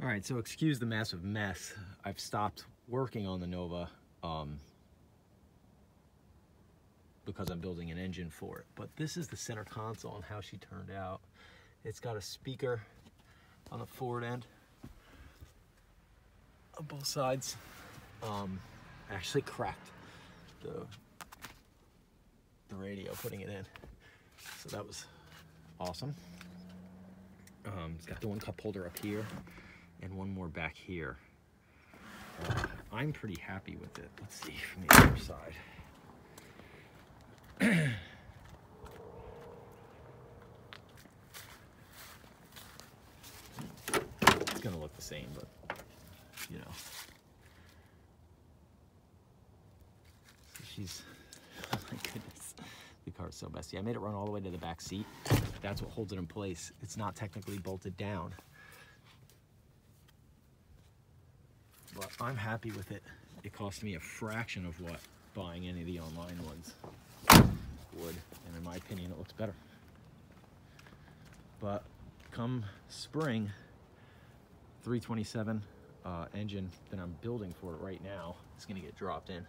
All right, so excuse the massive mess. I've stopped working on the Nova because I'm building an engine for it. But this is the center console and how she turned out. It's got a speaker on the forward end on both sides. Actually cracked the radio putting it in, so that was awesome. It's got the one cup holder up here and one more back here. I'm pretty happy with it. Let's see from the other side. It's gonna look the same, but you know. She's, oh my goodness, the car's so messy. I made it run all the way to the back seat. That's what holds it in place. It's not technically bolted down, but I'm happy with it. It cost me a fraction of what buying any of the online ones would, and in my opinion, it looks better. But come spring, 327 engine that I'm building for it right now is gonna get dropped in.